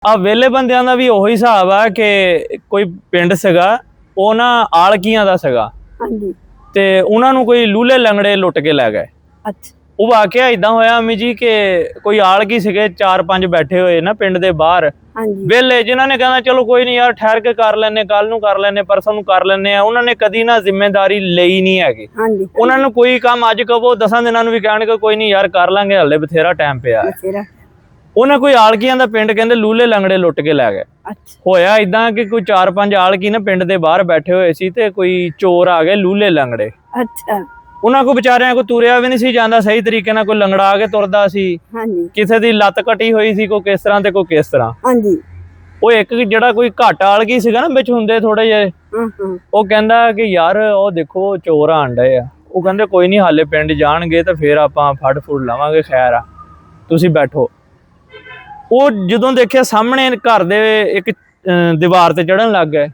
ਆ ਵਿਹਲੇ ਬੰਦਿਆਂ ਦਾ ਵੀ ਉਹੀ ਹਿਸਾਬ ਆ ਕਿ ਕੋਈ ਪਿੰਡ ਸੀਗਾ, ਉਹ ਨਾ ਆਲਕੀਆਂ ਦਾ ਸੀਗਾ। ਹਾਂਜੀ। ਤੇ ਉਹਨਾਂ ਨੂੰ ਕੋਈ ਲੂਲੇ ਲੰਗੜੇ ਲੁੱਟ ਕੇ ਲੈ ਗਏ। ਅੱਛਾ। ਉਹ ਵਾਕਿਆ ਇਦਾਂ ਹੋਇਆ ਅਮੀ ਜੀ ਕਿ ਕੋਈ ਆਲਕੀ ਸੀਗੇ 4-5 ਬੈਠੇ ਹੋਏ ਨਾ ਪਿੰਡ ਦੇ ਬਾਹਰ ਹਾਂਜੀ। ਵਿਹਲੇ, ਜਿਨ੍ਹਾਂ ਨੇ ਕਹਿੰਦਾ ਚਲੋ ਕੋਈ ਨਹੀਂ ਯਾਰ ਠਹਿਰ ਕੇ ਕਰ ਲੈਨੇ, ਕੱਲ ਨੂੰ ਕਰ ਲੈਨੇ, ਪਰਸੋਂ ਨੂੰ ਕਰ ਲੈਨੇ ਆ। ਉਹਨਾਂ ਨੇ ਕਦੀ ਨਾ ਜ਼ਿੰਮੇਵਾਰੀ ਲਈ ਨਹੀਂ ਹੈਗੀ। ਹਾਂਜੀ। ਉਹਨਾਂ ਨੂੰ ਕੋਈ ਕੰਮ ਅੱਜ ਕਹੋ 10 ਦਿਨਾਂ ਨੂੰ ਵੀ ਕਹਿਣਗੇ ਕੋਈ ਨਹੀਂ ਯਾਰ ਕਰ ਲਾਂਗੇ, ਹਲੇ ਬਥੇਰਾ ਟਾਈਮ ਪਿਆ। ਉਹਨਾਂ ਕੋਈ ਆਲਕੀਆਂ ਦਾ ਪਿੰਡ ਕਹਿੰਦੇ ਲੂਲੇ ਲੰਗੜੇ ਲੁੱਟ ਕੇ ਲੈ ਗਏ। ਹੋਇਆ ਇਦਾਂ ਕਿ ਕੋਈ 4-5 ਆਲਕੀ ਨਾ ਪਿੰਡ ਦੇ ਬਾਹਰ ਬੈਠੇ ਹੋਏ ਸੀ ਤੇ ਕੋਈ ਚੋਰ ਆ ਗਏ ਲੂਲੇ ਲੰਗੜੇ। ਅੱਛਾ। ਉਹਨਾਂ ਕੋ ਵਿਚਾਰਿਆਂ ਕੋ ਤੁਰਿਆ ਵੀ ਨਹੀਂ ਸੀ ਜਾਂਦਾ ਸਹੀ ਤਰੀਕੇ ਨਾਲ, ਕੋਈ ਲੰਗੜਾ ਆ ਕੇ ਤੁਰਦਾ ਸੀ। ਹਾਂਜੀ। ਕਿਸੇ ਦੀ ਲੱਤ ਕੱਟੀ ਹੋਈ ਸੀ, ਕੋਈ ਕਿਸ ਤਰ੍ਹਾਂ ਤੇ ਕੋਈ ਕਿਸ ਤਰ੍ਹਾਂ। ਹਾਂਜੀ। ਉਹ ਇੱਕ ਜਿਹੜਾ ਕੋਈ ਘਾਟਾ ਆਲਕੀ ਸੀਗਾ ਨਾ ਵਿੱਚ ਹੁੰਦੇ ਥੋੜੇ ਜਿਹੇ, ਉਹ ਕਹਿੰਦਾ ਕਿ ਯਾਰ ਉਹ ਦੇਖੋ ਚੋਰ ਆਣ ਡਏ ਆ। ਉਹ ਕਹਿੰਦੇ ਕੋਈ ਨਹੀਂ ਹਾਲੇ ਪਿੰਡ ਜਾਣਗੇ ਤਾਂ ਫਿਰ ਆਪਾਂ ਫੜ ਫੁੜ ਲਵਾਂਗੇ, ਖੈਰ ਆ ਤੁਸੀਂ ਬੈਠੋ। ਉਹ ਜਦੋਂ ਦੇਖਿਆ ਸਾਹਮਣੇ ਘਰ ਦੇ ਇੱਕ ਦੀਵਾਰ ਤੇ ਚੜਨ ਲੱਗ ਗਏ।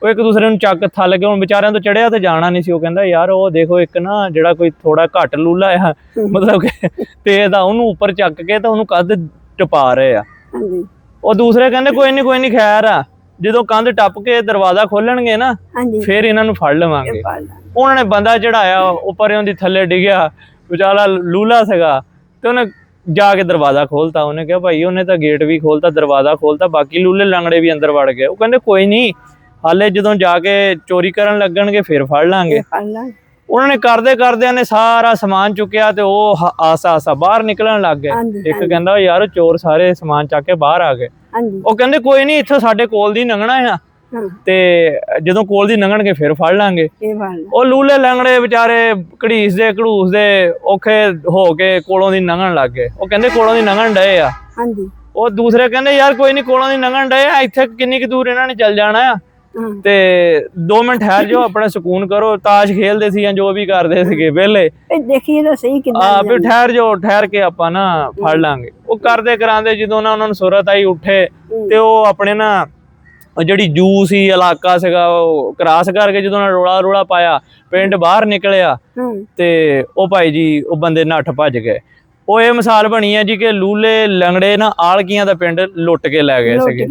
ਉਹ ਇੱਕ ਦੂਸਰੇ ਨੂੰ ਚੱਕ ਥੱਲ ਕੇ, ਹੁਣ ਵਿਚਾਰਿਆਂ ਤੋਂ ਚੜਿਆ ਤੇ ਜਾਣਾ ਨਹੀਂ ਸੀ। ਉਹ ਕਹਿੰਦਾ ਯਾਰ ਉਹ ਦੇਖੋ ਇੱਕ ਨਾ ਜਿਹੜਾ ਕੋਈ ਥੋੜਾ ਘੱਟ ਲੂਲਾ ਆ, ਮਤਲਬ ਕਿ ਤੇਜ਼ ਆ, ਉਹਨੂੰ ਉੱਪਰ ਚੱਕ ਕੇ ਤਾਂ ਉਹਨੂੰ ਕੰਧ ਟਪਾ ਰਹੇ ਆ। ਉਹ ਦੂਸਰੇ ਕਹਿੰਦੇ ਕੋਈ ਨਹੀਂ ਖੈਰ ਆ, ਜਦੋਂ ਕੰਧ ਟੱਪ ਕੇ ਦਰਵਾਜ਼ਾ ਖੋਲਣਗੇ ਨਾ ਫਿਰ ਇਹਨਾਂ ਨੂੰ ਫੜ ਲਵਾਂਗੇ। ਉਹਨਾਂ ਨੇ ਬੰਦਾ ਚੜਾਇਆ, ਉੱਪਰ ਉਹਦੀ ਥੱਲੇ ਡਿੱਗਿਆ, ਵਿਚਾਰਾ ਲੂਲਾ ਸੀਗਾ ਤੇ ਉਹਨੇ ਜਾ ਕੇ ਦਰਵਾਜ਼ਾ ਖੋਲਤਾ। ਉਹਨੇ ਕਿਹਾ ਭਾਈ, ਉਹਨੇ ਤਾਂ ਗੇਟ ਵੀ ਖੋਲਤਾ, ਦਰਵਾਜ਼ਾ ਖੋਲਤਾ, ਬਾਕੀ ਲੂਲੇ ਲੰਗੜੇ ਵੀ ਅੰਦਰ ਵੜ ਗਏ। ਉਹ ਕਹਿੰਦੇ ਕੋਈ ਨਹੀਂ, ਹਾਲੇ ਜਦੋਂ ਜਾ ਕੇ ਚੋਰੀ ਕਰਨ ਲੱਗਣਗੇ ਫਿਰ ਫੜ ਲਾਂਗੇ। ਉਹਨਾਂ ਨੇ ਕਰਦਿਆਂ ਨੇ ਸਾਰਾ ਸਮਾਨ ਚੁੱਕਿਆ ਤੇ ਉਹ ਆਸਾ ਬਾਹਰ ਨਿਕਲਣ ਲੱਗ ਗਏ। ਇੱਕ ਕਹਿੰਦਾ ਯਾਰ ਚੋਰ ਸਾਰੇ ਸਮਾਨ ਚੱਕ ਕੇ ਬਾਹਰ ਆ ਗਏ। ਉਹ ਕਹਿੰਦੇ ਕੋਈ ਨਹੀਂ, ਇੱਥੋਂ ਸਾਡੇ ਕੋਲ ਦੀ ਲੰਘਣਾ ਆ ਤੇ ਜਦੋਂ ਕੋਲ ਦੀ ਲੰਘਣਗੇ ਫਿਰ ਫੜ ਲਾਂਗੇ। ਉਹ ਲੂਲੇ ਲੰਗੜੇ ਵਿਚਾਰੇ ਘੜੂਸਦੇ ਔਖੇ ਹੋ ਕੇ ਕੋਲੋਂ ਦੀ ਲੰਘਣ ਲੱਗ ਗਏ। ਉਹ ਕਹਿੰਦੇ ਕੋਲੋਂ ਦੀ ਲੰਘਣ ਡਏ ਆ। ਉਹ ਦੂਸਰੇ ਕਹਿੰਦੇ ਯਾਰ ਕੋਈ ਨਹੀਂ, ਕੋਲੋਂ ਦੀ ਲੰਘਣ ਡਏ ਆ, ਇੱਥੇ ਕਿੰਨੀ ਕੁ ਦੂਰ ਇਹਨਾਂ ਨੇ ਚੱਲ ਜਾਣਾ ਆ ਤੇ 2 ਮਿੰਟ ਠਹਿਰ ਜਾਓ, ਆਪਣਾ ਸਕੂਨ ਕਰੋ। ਤਾਸ਼ ਖੇਲਦੇ ਸੀ ਜਾਂ ਜੋ ਵੀ ਕਰਦੇ ਸੀਗੇ ਵਿਹਲੇ, ਦੇਖੀਏ ਤਾਂ ਸਹੀ ਕਿੰਨਾ ਵੀ ਠਹਿਰ ਜਾਓ, ਠਹਿਰ ਕੇ ਆਪਾਂ ਨਾ ਫੜ ਲਾਂਗੇ। ਉਹ ਕਰਦੇ ਕਰਾਂਦੇ ਜਦੋਂ ਨਾ ਉਹਨਾਂ ਨੂੰ ਸੁਰਤ ਆਈ, ਉੱਠੇ ਤੇ ਉਹ ਆਪਣੇ ਨਾ ਜਿਹੜੀ ਜੂ ਸੀ ਇਲਾਕਾ ਸੀਗਾ ਉਹ ਕ੍ਰਾਸ ਕਰਕੇ ਜਦੋਂ ਉਹਨਾਂ ਰੋਲਾ ਪਾਇਆ, ਪਿੰਡ ਬਾਹਰ ਨਿਕਲਿਆ ਤੇ ਉਹ ਭਾਈ ਜੀ ਉਹ ਬੰਦੇ ਨੱਠ ਭੱਜ ਗਏ। ਉਹ ਇਹ ਮਿਸਾਲ ਬਣੀ ਹੈ ਜੀ ਕਿ ਲੂਲੇ ਲੰਗੜੇ ਨਾ ਆਲਕੀਆਂ ਦਾ ਪਿੰਡ ਲੁੱਟ ਕੇ ਲੈ ਗਏ ਸੀਗੇ।